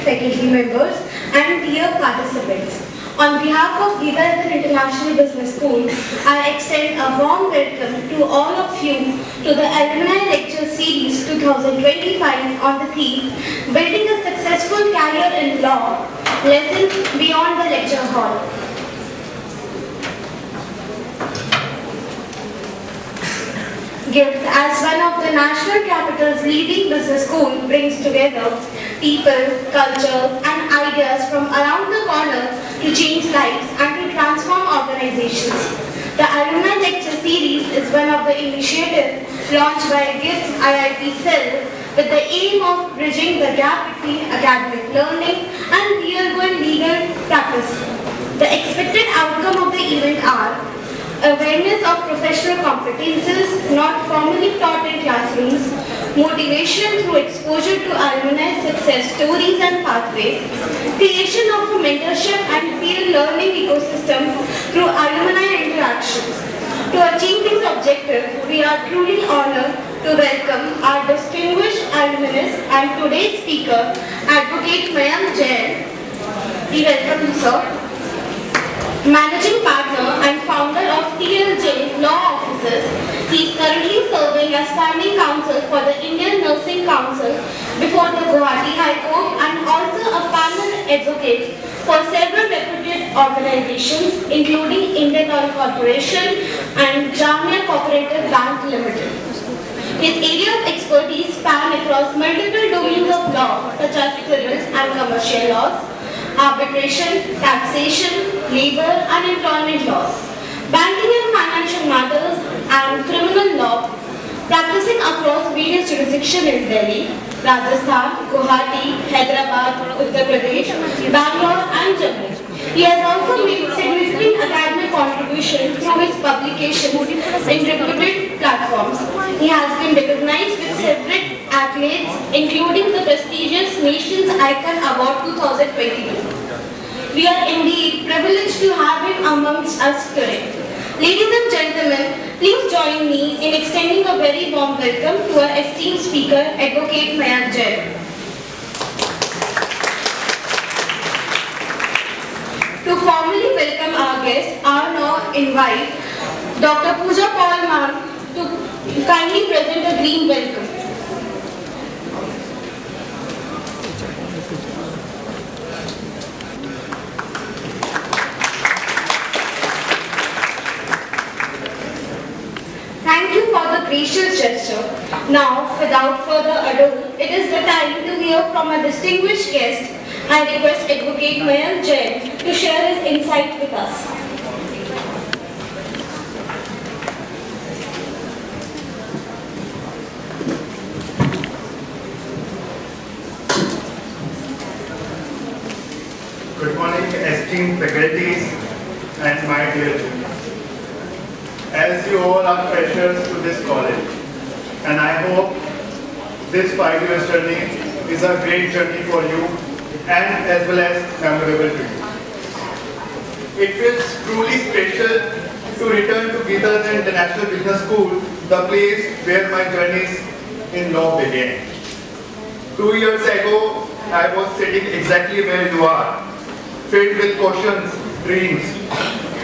respected faculty members and dear participants. On behalf of Resouceperson International Business School, I extend a warm welcome to all of you to the Alumni Lecture Series 2025 on the theme Building a Successful Career in Law, Lessons Beyond the Lecture Hall. GIFT, as one of the national capital's leading business school, brings together people, culture and ideas from around the corner to change lives and to transform organizations. The Alumni Lecture Series is one of the initiatives launched by GIFT's IIT cell with the aim of bridging the gap between academic learning and real-world legal practice. The expected outcome of the event are awareness of professional competences not formally taught in classrooms, motivation through exposure to alumni success stories and pathways, creation of a mentorship and peer learning ecosystem through alumni interactions. To achieve this objective, we are truly honored to welcome our distinguished alumnus and today's speaker, Advocate Mayank Jain. We welcome you, sir. Managing partner and founder of TLJ Law Offices, he is currently serving as standing counsel for the Indian Nursing Council before the Guwahati High Court and also a panel advocate for several reputed organizations including Indian Oil Corporation and Jamia Cooperative Bank Limited. His area of expertise span across multiple domains of law such as civil and commercial laws, arbitration, taxation, labor and employment laws, banking and financial matters and criminal law, practicing across various jurisdictions in Delhi, Rajasthan, Guwahati, Hyderabad, Uttar Pradesh, Bangalore and Jammu. He has also made significant academic contributions through his publications in reputed platforms. He has been recognized with several accolades, including the prestigious Nation's Icon Award 2022. We are indeed privileged to have him amongst us today. Ladies and gentlemen, please join me in extending a very warm welcome to our esteemed speaker, Advocate Mayank Jain. To formally welcome our guest, I now invite Dr. Pooja Paul ma'am to kindly present a green welcome. Thank you for the gracious gesture. Now, without further ado, it is the time to hear from a distinguished guest. I request Advocate Mayank Jain to share his insight with us. Good morning, esteemed faculties and my dear juniors. As you all are freshers to this college, and I hope this 5 years journey is a great journey for you and as well as memorable to you. It feels truly special to return to Resouceperson International Business School, the place where my journeys in law began. 2 years ago, I was sitting exactly where you are, filled with cautions, dreams,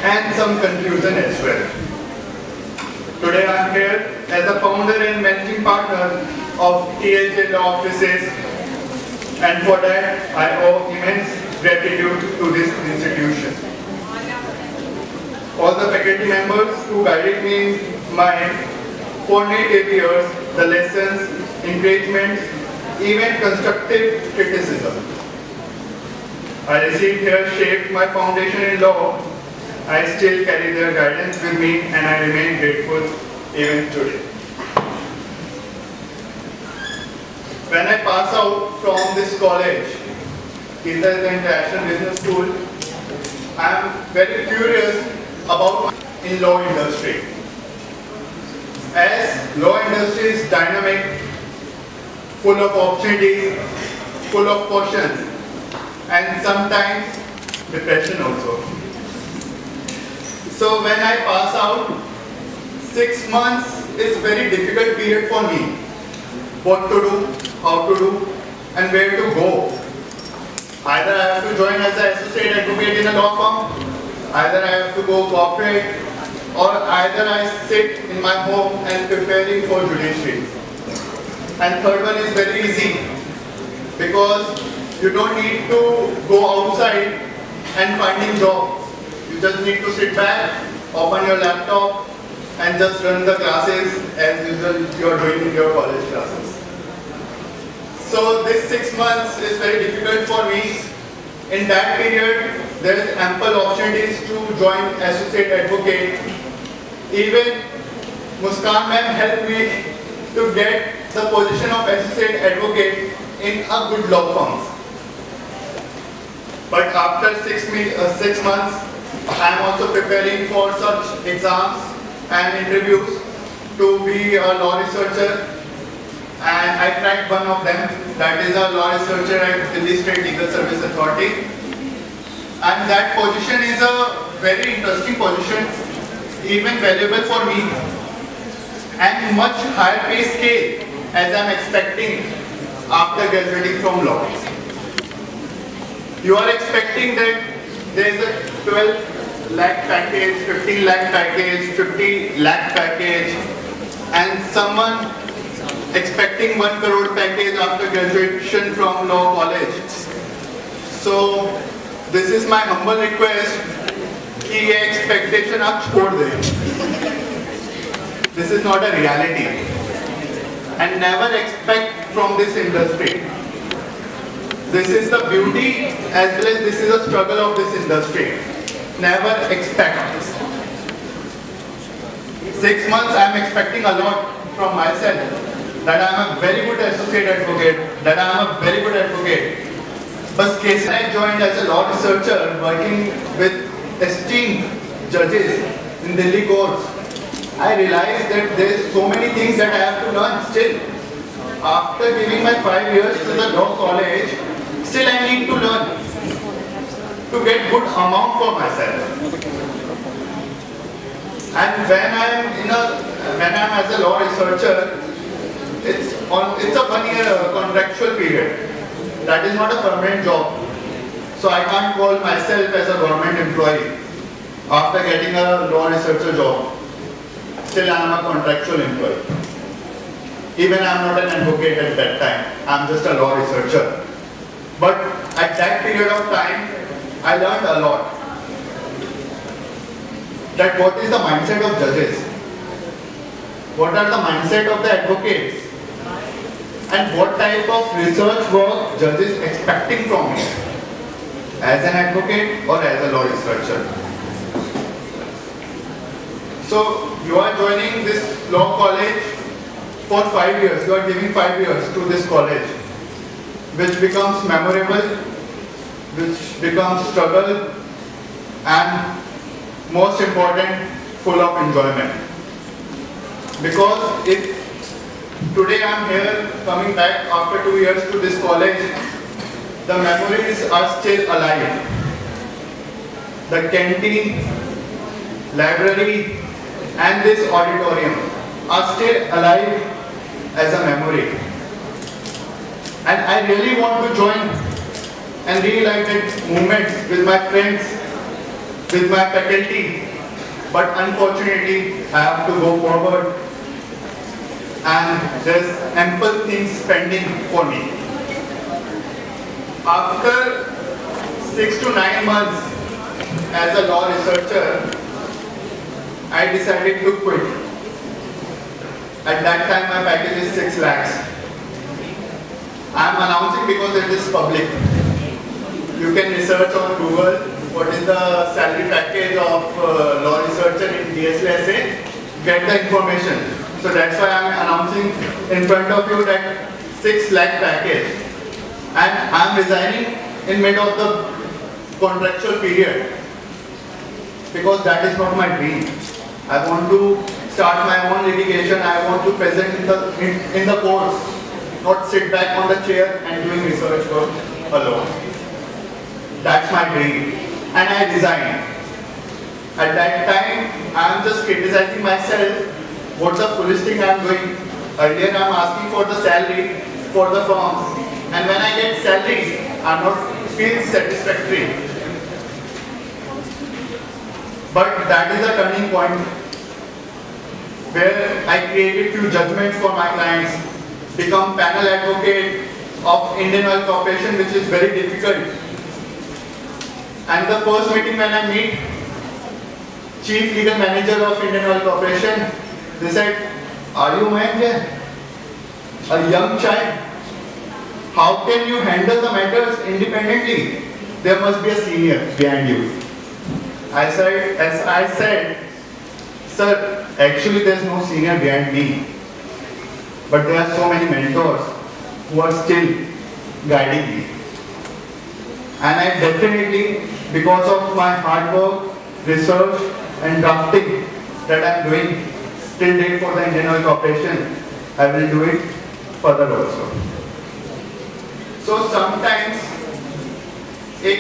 and some confusion as well. Today I am here as the founder and managing partner of TLJ Law Offices, and for that I owe immense gratitude to this institution. All the faculty members who guided me in my formative years, the lessons, encouragements, even constructive criticism I received here shaped my foundation in law. I still carry their guidance with me and I remain grateful even today. When I pass out from this college, Resouceperson International Business School, I am very curious about in law industry. As law industry is dynamic, full of opportunities, full of cautions, and sometimes depression also. So when I pass out, 6 months is very difficult period for me. What to do, how to do, and where to go. Either I have to join as an associate advocate in a law firm, either I have to go corporate, or either I sit in my home and preparing for judiciary. And third one is very easy, because you don't need to go outside and finding job. You just need to sit back, open your laptop, and just run the classes as usual you are doing in your college classes. So this 6 months is very difficult for me. In that period, there is ample opportunities to join associate advocate. Even Muskan ma'am helped me to get the position of associate advocate in a good law firm. But after 6 months, I am also preparing for such exams and interviews to be a law researcher. And I cracked one of them, that is a law researcher at Delhi State Legal Service Authority. And that position is a very interesting position, even valuable for me, and much higher pay scale as I am expecting after graduating from law. You are expecting that there is a 12 lakh package, 15 lakh package, 50 lakh package, and someone expecting 1 crore package after graduation from law college. So this is my humble request कि ये expectation आप छोड़ दें. This is not a reality, and never expect from this industry. This is the beauty as well as this is a struggle of this industry. Never expect. 6 months I am expecting a lot from myself. That I am a very good associate advocate, that I am a very good advocate. But case I joined as a law researcher working with esteemed judges in Delhi courts, I realized that there is so many things that I have to learn still. After giving my 5 years to the law college, still I need to learn to get good amount for myself. And when I am as a law researcher, it's a 1 year contractual period. That is not a permanent job. So I can't call myself as a government employee after getting a law researcher job. Still I am a contractual employee. Even I am not an advocate at that time. I am just a law researcher. But at that period of time, I learned a lot. That what is the mindset of judges? What are the mindset of the advocates? And what type of research work judges expecting from me as an advocate or as a law researcher. So you are joining this law college for 5 years. You are giving 5 years to this college, which becomes memorable, which becomes struggle, and most important, full of enjoyment. Because if today I am here coming back after 2 years to this college, the memories are still alive. The canteen, library, and this auditorium are still alive as a memory. And I really want to join and relive that moments with my friends, with my faculty, but unfortunately I have to go forward and there's ample things pending for me. After 6 to 9 months as a law researcher, I decided to quit. At that time my package is 6 lakhs. I am announcing because it is public. You can research on Google what is the salary package of law researcher in DSLSA, get the information. So that's why I am announcing in front of you that 6 lakh package. And I am resigning in mid of the contractual period because that is not my dream. I want to start my own litigation. I want to present in the courts, not sit back on the chair and doing research work alone. That's my dream. And I resigned. At that time, I am just criticizing myself. What's the foolish thing I am doing? Earlier I am asking for the salary for the firms. And when I get salary, I am not feels satisfactory. But that is a turning point where I created few judgments for my clients, become panel advocate of Indian Oil Corporation, which is very difficult. And the first meeting when I meet Chief Legal Manager of Indian Oil Corporation, they said, "Are you Mayank? A young child? How can you handle the matters independently? There must be a senior behind you." As I said, "Sir, actually there is no senior behind me, but there are so many mentors who are still guiding me. And I definitely, because of my hard work, research and drafting that I am doing till date for the Indian Oil Corporation, I will do it further also." So sometimes एक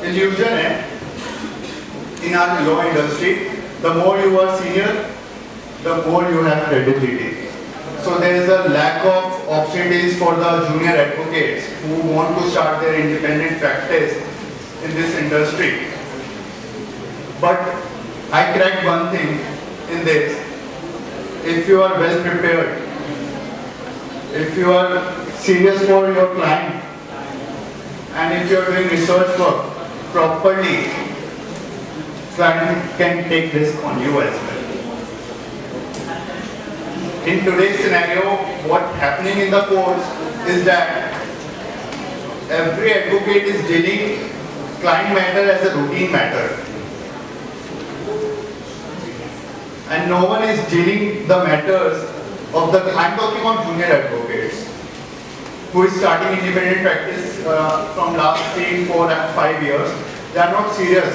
illusion है in our law industry, the more you are senior, the more you have credibility. So there is a lack of opportunities for the junior advocates who want to start their independent practice in this industry. But I cracked one thing in this: if you are well prepared, if you are serious for your client, and if you are doing research work properly, client can take risk on you as well. In today's scenario, what's happening in the courts is that every advocate is dealing client matter as a routine matter, and no one is dealing the matters of the, I'm talking about junior advocates who is starting independent practice from last 3, 4 and 5 years. They are not serious.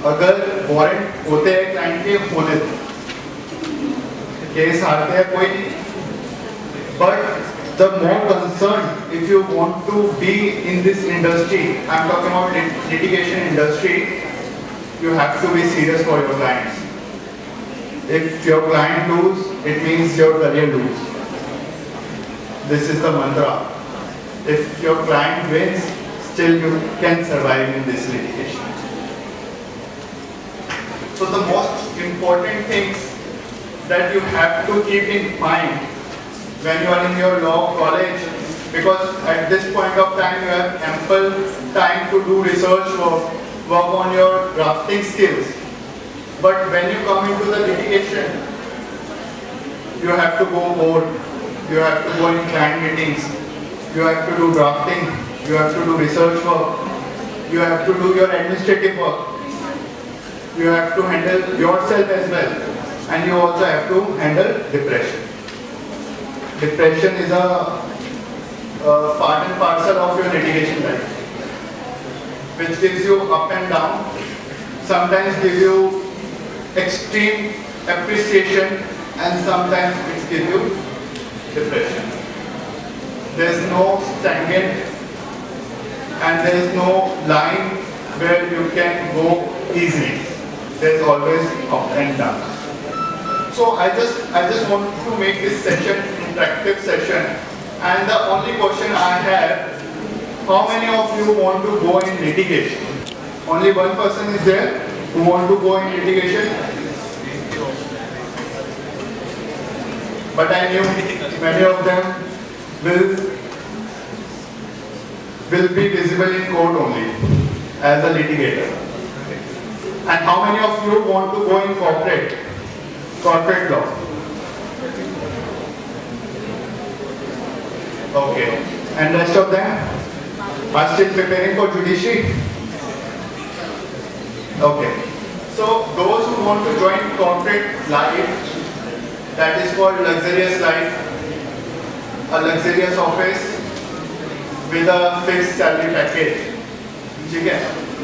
अगर warrant होते हैं client के होने दो, case हारते हैं कोई नहीं. But the more concerned, if you want to be in this industry, I am talking about litigation industry, you have to be serious for your clients. If your client lose, it means your career lose. This is the mantra. If your client wins, still you can survive in this litigation. So the most important things that you have to keep in mind when you are in your law college, because at this point of time you have ample time to do research work on your drafting skills. But when you come into the litigation, you have to go board, you have to go in client meetings, you have to do drafting, you have to do research work, you have to do your administrative work, you have to handle yourself as well, and you also have to handle depression. Depression is a part and parcel of your litigation life, which gives you up and down, sometimes gives you extreme appreciation, and sometimes it gives you depression. There is no stagnant and there is no line where you can go easily. There is always up and down. So I just want to make this session interactive session, and the only question I have: how many of you want to go in litigation? Only one person is there who want to go in litigation. But I knew many of them will be visible in court only as a litigator. And how many of you want to go in corporate law? Okay. And rest of them are still preparing for judiciary? Okay. So those who want to join corporate life, that is called luxurious life, a luxurious office with a fixed salary package.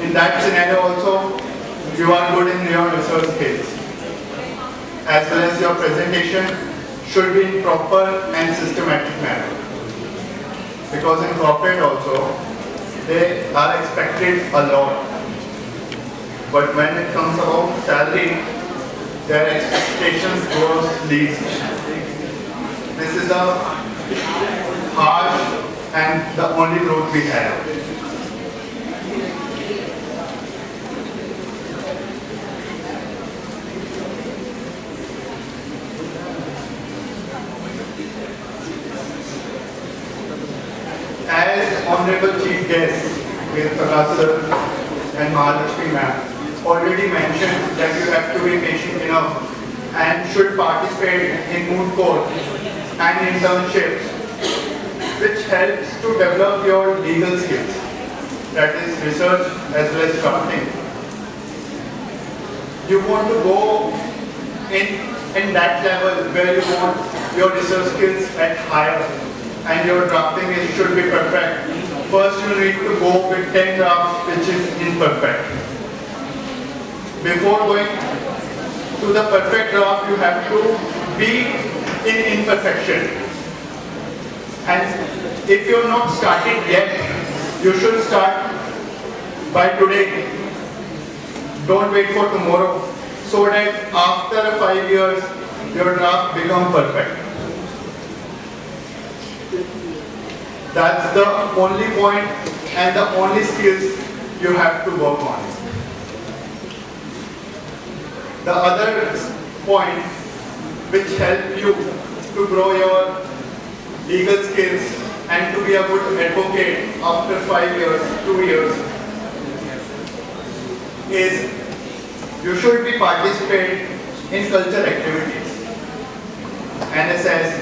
In that scenario also, you are good in your research skills, as well as your presentation should be in proper and systematic manner. Because in corporate also, they are expected a lot. But when it comes about salary, their expectations goes least. This is a harsh and the only growth we have. As Honorable Chief Guest with Prakash sir and Mahalakshmi ma'am already mentioned that you have to be patient enough and should participate in moot court and internships, which helps to develop your legal skills, that is research as well as drafting. You want to go in that level where you want your research skills at higher and your drafting should be perfect. First you need to go with 10 drafts which is imperfect. Before going to the perfect draft, you have to be in imperfection. And if you're not started yet, you should start by today. Don't wait for tomorrow, so that after 5 years, your draft becomes perfect. That's the only point and the only skills you have to work on. The other point which help you to grow your legal skills and to be a good advocate after 5 years, 2 years, is you should be participate in cultural activities, NSS,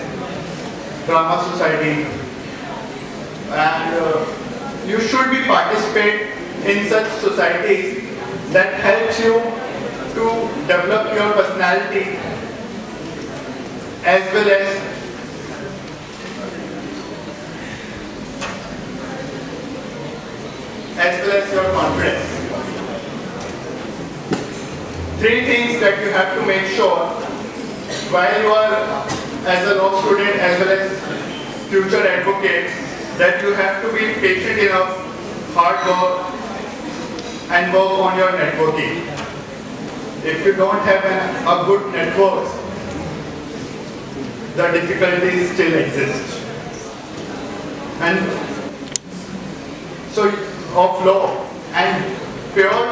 drama society, and you should be participate in such societies that helps you to develop your personality as well as your confidence. 3 things that you have to make sure while you are as a law student as well as future advocate, that you have to be patient enough, hard work, and work on your networking. If you don't have a good network, the difficulties still exist. And so of law and pure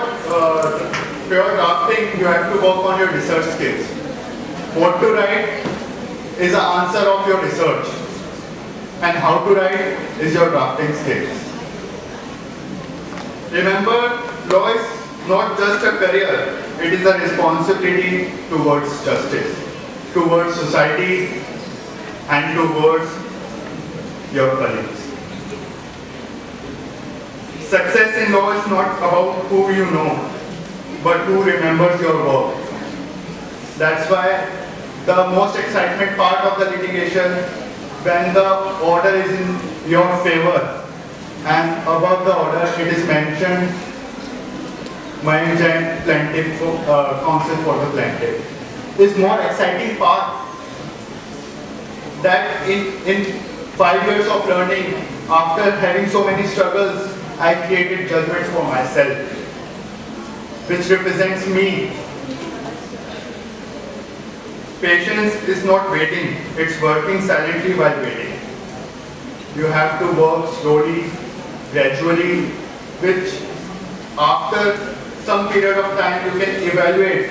drafting, you have to work on your research skills. What to write is the answer of your research, and how to write is your drafting skills. Remember, law is not just a career, it is a responsibility towards justice, towards society, and towards your colleagues. Success in law is not about who you know, but who remembers your work. That's why the most excitement part of the litigation, when the order is in your favor, and above the order it is mentioned Mayank, Jain, plaintiff, counsel for the plaintiff. This more exciting part, that in 5 years of learning, after having so many struggles, I created judgments for myself, which represents me. Patience is not waiting, it's working silently while waiting. You have to work slowly, gradually, which after some period of time you can evaluate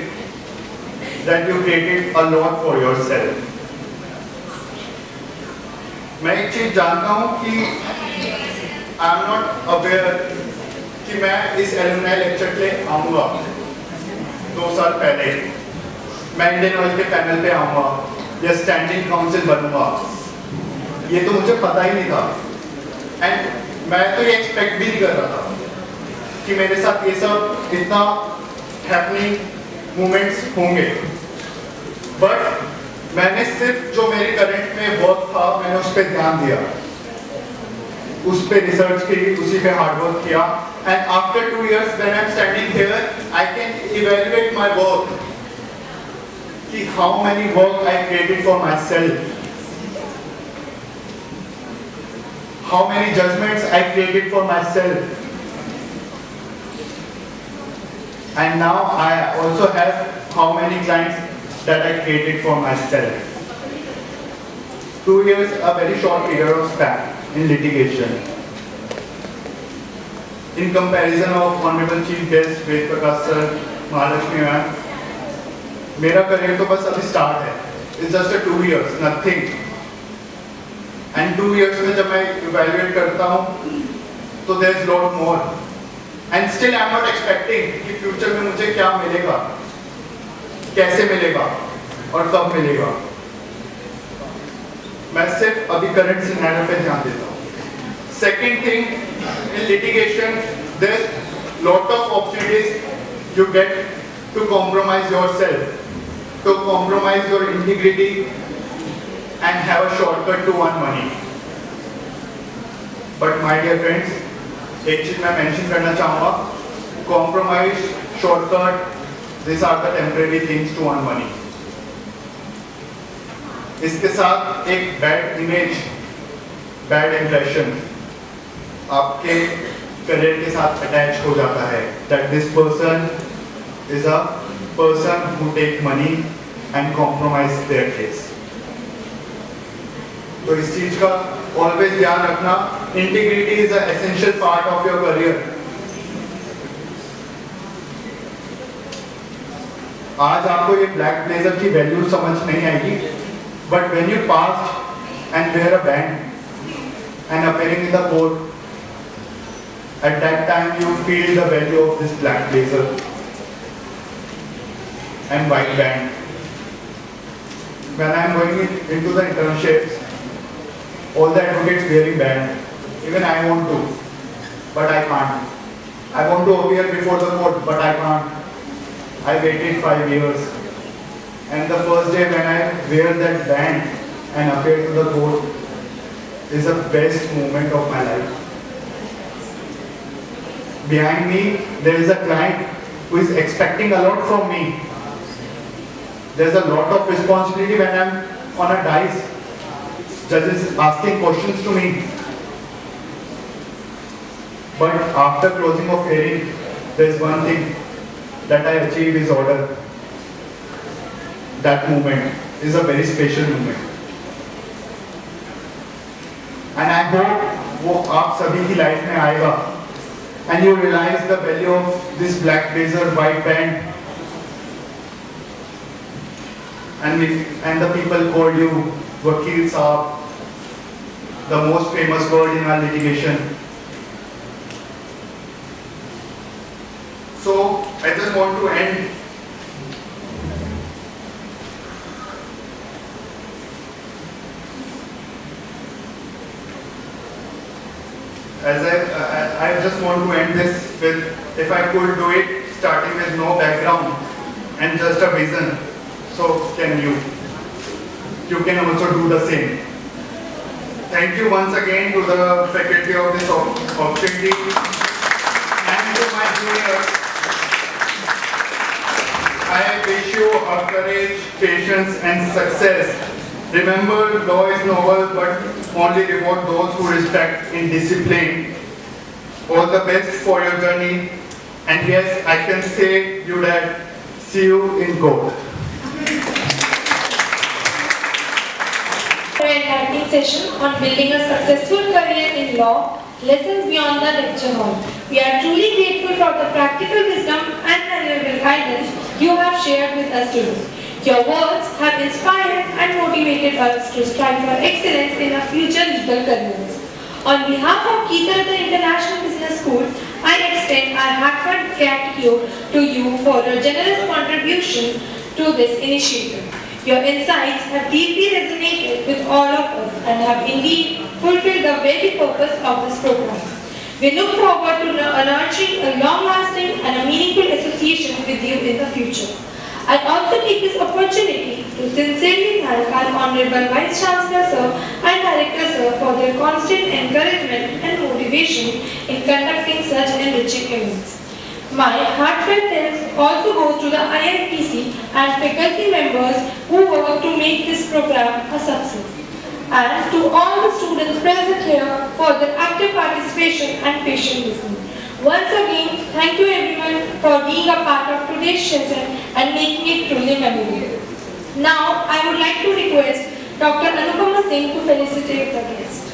that you created a lot for yourself. मैं एक चीज जानता हूँ कि I am not aware कि मैं इस alumni lecture के लिए आऊँगा 2 साल पहले, मैं इंडियन ऑयल के पैनल पे आऊँगा या स्टैंडिंग काउंसिल बनूंगा, ये तो मुझे पता ही नहीं था। एंड मैं तो ये एक्सपेक्ट भी नहीं कर रहा था कि मेरे साथ ये सब इतना हैपनिंग मोमेंट्स होंगे, बट मैंने सिर्फ जो मेरे करंट में वर्क था मैंने उस पर ध्यान दिया, उस पर रिसर्च की, उसी पे हार्ड वर्क किया, and after 2 years when I'm standing here I can evaluate my work कि how many work I created for myself, how many judgments I created for myself, and now I also have how many clients that I created for myself. 2 years, a very short period of span. in litigation. In comparison of Honorable Chief Guest Ved Prakash Sir, Mahalakshmi Ma'am, मेरा career तो बस अभी start है. It's just a 2 years, nothing. And 2 years में जब मैं evaluate करता हूँ, तो there's lot more. And still I'm not expecting कि future में मुझे क्या मिलेगा, कैसे मिलेगा और कब मिलेगा. मैं सिर्फ अभी current scenario पे ध्यान देता हूँ. Second thing, in litigation, there's lot of opportunities you get to compromise yourself, to compromise your integrity and have a shortcut to earn money. But my dear friends, एक चीज मैं mention करना चाहूँगा, compromise, shortcut, these are the temporary things to earn money. इसके साथ एक bad image, bad impression आपके career के साथ अटैच हो जाता है, that this person is a person who take money and compromise their case. तो इस चीज का always ध्यान रखना, integrity is an essential part of your career. आज आपको ये black blazer की वैल्यू समझ नहीं आएगी, but when you passed and wear a band and appearing in the court, at that time you feel the value of this black blazer and white band. When I am going into the internships, all the advocates wearing band. Even I want to, but I can't. I want to appear before the court, but I can't. I waited 5 years, and the first day when I wear that band and appear to the court is the best moment of my life. Behind me, there is a client who is expecting a lot from me. There's a lot of responsibility when I'm on a dais. Judges asking questions to me. But after closing of hearing, there's one thing that I achieve is order. That moment is a very special moment. And I hope वो आप सभी की life में आएगा. And you realize the value of this black blazer, white band, and the people called you Vakil Saab, the most famous word in our litigation. So I just want to end I just want to end this with, if I could do it starting with no background and just a vision, so can you. You can also do the same. Thank you once again to the faculty of this opportunity and to my juniors. I wish you a courage, patience and success. Remember, law is noble, but only reward those who respect in discipline. All the best for your journey. And yes, I can say you that see you in court. Interactive session on building a successful career in law, lessons beyond the lecture hall. We are truly grateful for the practical wisdom and valuable guidance you have shared with us today. Your words have inspired and motivated us to strive for excellence in our future legal careers. On behalf of Keitharata International Business School, I extend our heartfelt gratitude to you for your generous contribution to this initiative. Your insights have deeply resonated with all of us and have indeed fulfilled the very purpose of this program. We look forward to nurturing a long-lasting and a meaningful association with you in the future. I also take this opportunity to sincerely thank our Honorable Vice Chancellor Sir and Director Sir for their constant encouragement and motivation in conducting such enriching events. My heartfelt thanks also goes to the IITC and faculty members who work to make this program a success, and to all the students present here for their active participation and patient listening. Once again, thank you everyone for being a part of today's session and making it truly memorable. Now, I would like to request Dr. Anupama Singh to felicitate the guests.